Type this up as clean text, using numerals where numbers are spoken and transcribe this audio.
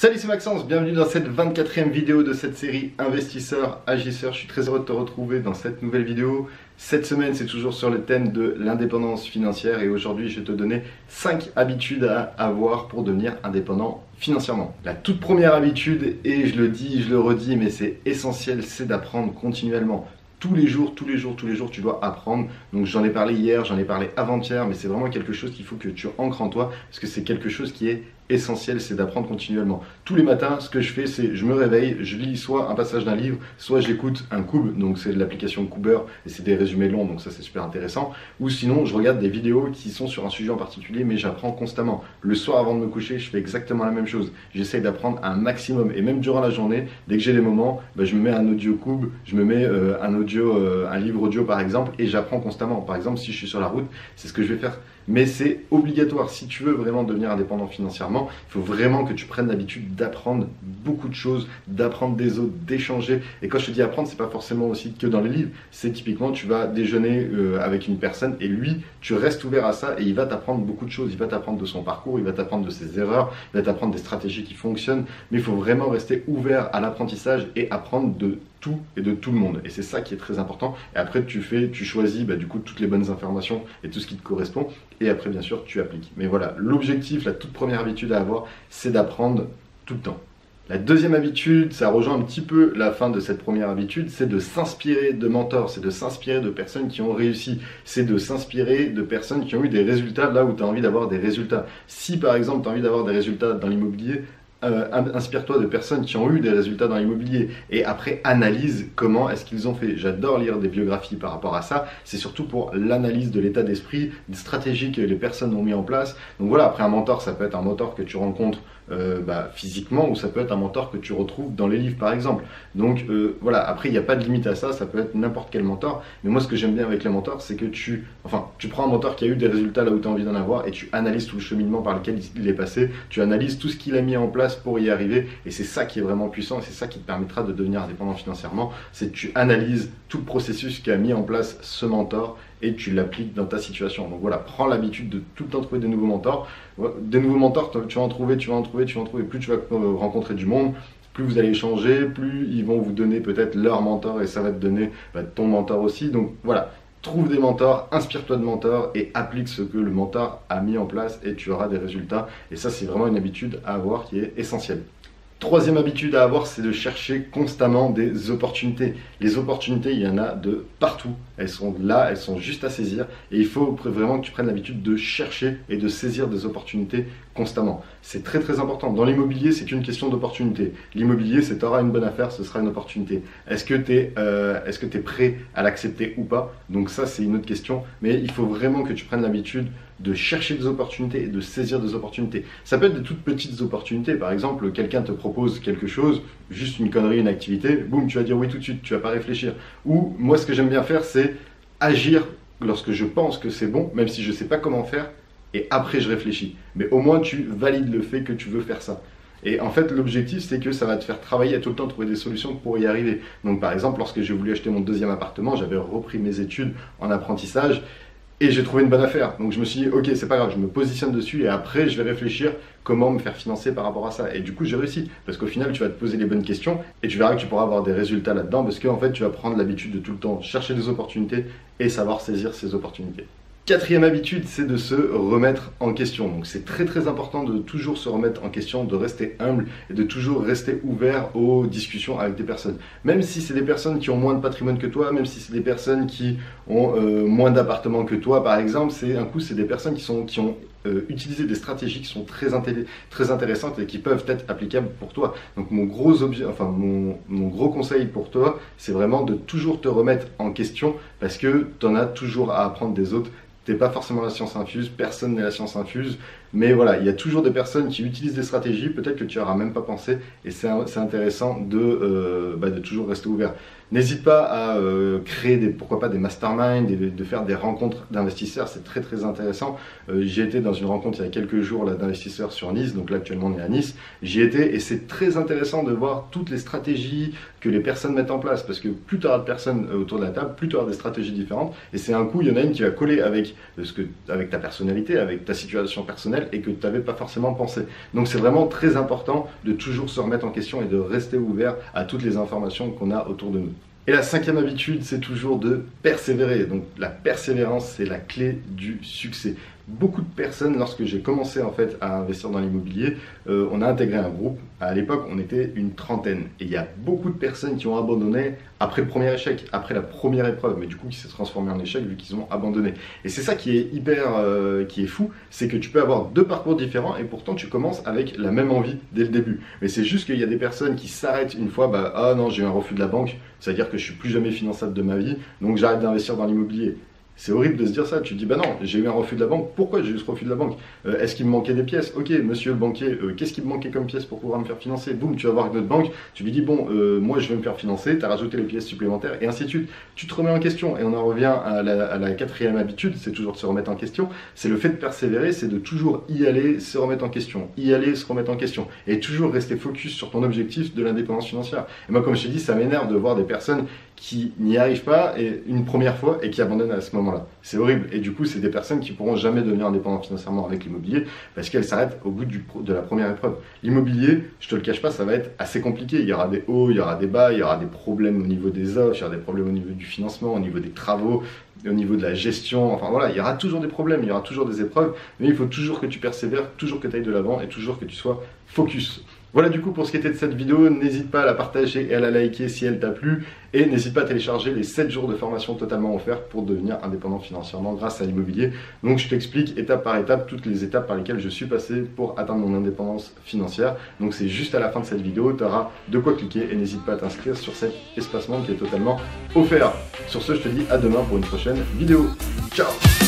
Salut, c'est Maxence, bienvenue dans cette 24e vidéo de cette série Investisseurs, Agisseurs. Je suis très heureux de te retrouver dans cette nouvelle vidéo. Cette semaine, c'est toujours sur le thème de l'indépendance financière et aujourd'hui, je vais te donner 5 habitudes à avoir pour devenir indépendant financièrement. La toute première habitude, et je le dis, je le redis, mais c'est essentiel, c'est d'apprendre continuellement. Tous les jours, tu dois apprendre. Donc j'en ai parlé hier, j'en ai parlé avant-hier, mais c'est vraiment quelque chose qu'il faut que tu ancres en toi parce que c'est quelque chose qui est essentiel, c'est d'apprendre continuellement. Tous les matins, ce que je fais, c'est je me réveille, je lis soit un passage d'un livre, soit j'écoute un Kub, donc c'est l'application Kuber et c'est des résumés longs, donc ça c'est super intéressant. Ou sinon, je regarde des vidéos qui sont sur un sujet en particulier, mais j'apprends constamment. Le soir avant de me coucher, je fais exactement la même chose. J'essaye d'apprendre un maximum et même durant la journée, dès que j'ai des moments, je me mets un audio Kub, je me mets un livre audio par exemple et j'apprends constamment. Par exemple, si je suis sur la route, c'est ce que je vais faire. Mais c'est obligatoire. Si tu veux vraiment devenir indépendant financièrement, il faut vraiment que tu prennes l'habitude d'apprendre beaucoup de choses, d'apprendre des autres, d'échanger. Et quand je te dis apprendre, c'est pas forcément aussi que dans les livres. C'est typiquement, tu vas déjeuner avec une personne et lui, tu restes ouvert à ça et il va t'apprendre beaucoup de choses. Il va t'apprendre de son parcours, il va t'apprendre de ses erreurs, il va t'apprendre des stratégies qui fonctionnent. Mais il faut vraiment rester ouvert à l'apprentissage et apprendre de tout et de tout le monde. Et c'est ça qui est très important. Et après, tu choisis du coup toutes les bonnes informations et tout ce qui te correspond. Et après, bien sûr, tu appliques. Mais voilà, l'objectif, la toute première habitude à avoir, c'est d'apprendre tout le temps. La deuxième habitude, ça rejoint un petit peu la fin de cette première habitude, c'est de s'inspirer de mentors, c'est de s'inspirer de personnes qui ont réussi, c'est de s'inspirer de personnes qui ont eu des résultats là où tu as envie d'avoir des résultats. Si par exemple, tu as envie d'avoir des résultats dans l'immobilier, inspire-toi de personnes qui ont eu des résultats dans l'immobilier et après analyse comment est-ce qu'ils ont fait. J'adore lire des biographies par rapport à ça, c'est surtout pour l'analyse de l'état d'esprit, des stratégies que les personnes ont mis en place. Donc voilà, après un mentor, ça peut être un mentor que tu rencontres physiquement ou ça peut être un mentor que tu retrouves dans les livres par exemple. Donc voilà, après il n'y a pas de limite à ça, ça peut être n'importe quel mentor, mais moi ce que j'aime bien avec les mentors c'est que tu prends un mentor qui a eu des résultats là où tu as envie d'en avoir et tu analyses tout le cheminement par lequel il est passé, tu analyses tout ce qu'il a mis en place pour y arriver et c'est ça qui est vraiment puissant et c'est ça qui te permettra de devenir indépendant financièrement, c'est que tu analyses tout le processus qu'a mis en place ce mentor et tu l'appliques dans ta situation. Donc voilà, prends l'habitude de tout le temps trouver des nouveaux mentors. Des nouveaux mentors, tu vas en trouver. Plus tu vas rencontrer du monde, plus vous allez échanger, plus ils vont vous donner peut-être leur mentor et ça va te donner ton mentor aussi. Donc voilà, trouve des mentors, inspire-toi de mentors et applique ce que le mentor a mis en place et tu auras des résultats. Et ça, c'est vraiment une habitude à avoir qui est essentielle. Troisième habitude à avoir, c'est de chercher constamment des opportunités. Les opportunités, il y en a de partout. Elles sont là, elles sont juste à saisir. Et il faut vraiment que tu prennes l'habitude de chercher et de saisir des opportunités constamment. C'est très très important. Dans l'immobilier, c'est qu'une question d'opportunité. L'immobilier, c'est tu auras une bonne affaire, ce sera une opportunité. Est-ce que tu es prêt à l'accepter ou pas? Donc ça, c'est une autre question. Mais il faut vraiment que tu prennes l'habitude de chercher des opportunités et de saisir des opportunités. Ça peut être des toutes petites opportunités. Par exemple, quelqu'un te propose quelque chose, juste une connerie, une activité, boum, tu vas dire oui tout de suite, tu vas pas réfléchir. Ou moi, ce que j'aime bien faire, c'est agir lorsque je pense que c'est bon, même si je sais pas comment faire, et après je réfléchis. Mais au moins, tu valides le fait que tu veux faire ça. Et en fait, l'objectif, c'est que ça va te faire travailler à tout le temps, trouver des solutions pour y arriver. Donc par exemple, lorsque j'ai voulu acheter mon deuxième appartement, j'avais repris mes études en apprentissage, et j'ai trouvé une bonne affaire. Donc je me suis dit, ok, c'est pas grave, je me positionne dessus et après je vais réfléchir comment me faire financer par rapport à ça. Et du coup, j'ai réussi. Parce qu'au final, tu vas te poser les bonnes questions et tu verras que tu pourras avoir des résultats là-dedans parce qu'en fait, tu vas prendre l'habitude de tout le temps chercher des opportunités et savoir saisir ces opportunités. Quatrième habitude, c'est de se remettre en question. Donc c'est très très important de toujours se remettre en question, de rester humble et de toujours rester ouvert aux discussions avec des personnes. Même si c'est des personnes qui ont moins de patrimoine que toi, même si c'est des personnes qui ont moins d'appartements que toi par exemple, c'est des personnes qui ont utilisé des stratégies qui sont très intéressantes et qui peuvent être applicables pour toi. Donc mon gros conseil pour toi, c'est vraiment de toujours te remettre en question parce que tu en as toujours à apprendre des autres. T'es pas forcément la science infuse, personne n'est la science infuse, mais voilà, il y a toujours des personnes qui utilisent des stratégies, peut-être que tu n'auras même pas pensé, et c'est intéressant de toujours rester ouvert. N'hésite pas à créer pourquoi pas des masterminds, de faire des rencontres d'investisseurs, c'est très très intéressant. J'ai été dans une rencontre il y a quelques jours d'investisseurs sur Nice, donc là actuellement on est à Nice. J'y étais et c'est très intéressant de voir toutes les stratégies que les personnes mettent en place, parce que plus tu auras de personnes autour de la table, plus tu auras des stratégies différentes, et c'est un coup, il y en a une qui va coller avec avec ta personnalité, avec ta situation personnelle et que tu n'avais pas forcément pensé. Donc c'est vraiment très important de toujours se remettre en question et de rester ouvert à toutes les informations qu'on a autour de nous. Et la cinquième habitude, c'est toujours de persévérer. Donc la persévérance, c'est la clé du succès. Beaucoup de personnes, lorsque j'ai commencé en fait à investir dans l'immobilier, on a intégré un groupe. À l'époque, on était une trentaine. Et il y a beaucoup de personnes qui ont abandonné après le premier échec, après la première épreuve, mais du coup qui s'est transformé en échec vu qu'ils ont abandonné. Et c'est ça qui est qui est fou, c'est que tu peux avoir deux parcours différents et pourtant tu commences avec la même envie dès le début. Mais c'est juste qu'il y a des personnes qui s'arrêtent une fois, ah non, j'ai eu un refus de la banque, c'est-à-dire que je suis plus jamais finançable de ma vie, donc j'arrête d'investir dans l'immobilier. C'est horrible de se dire ça, tu te dis bah non, j'ai eu un refus de la banque, pourquoi j'ai eu ce refus de la banque? Est-ce qu'il me manquait des pièces? Ok, monsieur le banquier, qu'est-ce qui me manquait comme pièces pour pouvoir me faire financer? Boum, tu vas voir une autre banque, tu lui dis bon, moi je vais me faire financer, tu as rajouté les pièces supplémentaires et ainsi de suite. Tu te remets en question et on en revient à la quatrième habitude, c'est toujours de se remettre en question, c'est le fait de persévérer, c'est de toujours y aller, se remettre en question, y aller, se remettre en question et toujours rester focus sur ton objectif de l'indépendance financière. Et moi comme je t'ai dit, ça m'énerve de voir des personnes qui n'y arrivent pas une première fois et qui abandonnent à ce moment-là. C'est horrible. Et du coup, c'est des personnes qui pourront jamais devenir indépendantes financièrement avec l'immobilier parce qu'elles s'arrêtent au bout de la première épreuve. L'immobilier, je te le cache pas, ça va être assez compliqué. Il y aura des hauts, il y aura des bas, il y aura des problèmes au niveau des offres, il y aura des problèmes au niveau du financement, au niveau des travaux, au niveau de la gestion. Enfin voilà, il y aura toujours des problèmes, il y aura toujours des épreuves, mais il faut toujours que tu persévères, toujours que tu ailles de l'avant et toujours que tu sois focus. Voilà du coup pour ce qui était de cette vidéo, n'hésite pas à la partager et à la liker si elle t'a plu et n'hésite pas à télécharger les 7 jours de formation totalement offerts pour devenir indépendant financièrement grâce à l'immobilier. Donc je t'explique étape par étape toutes les étapes par lesquelles je suis passé pour atteindre mon indépendance financière. Donc c'est juste à la fin de cette vidéo, tu auras de quoi cliquer et n'hésite pas à t'inscrire sur cet espacement qui est totalement offert. Sur ce, je te dis à demain pour une prochaine vidéo. Ciao!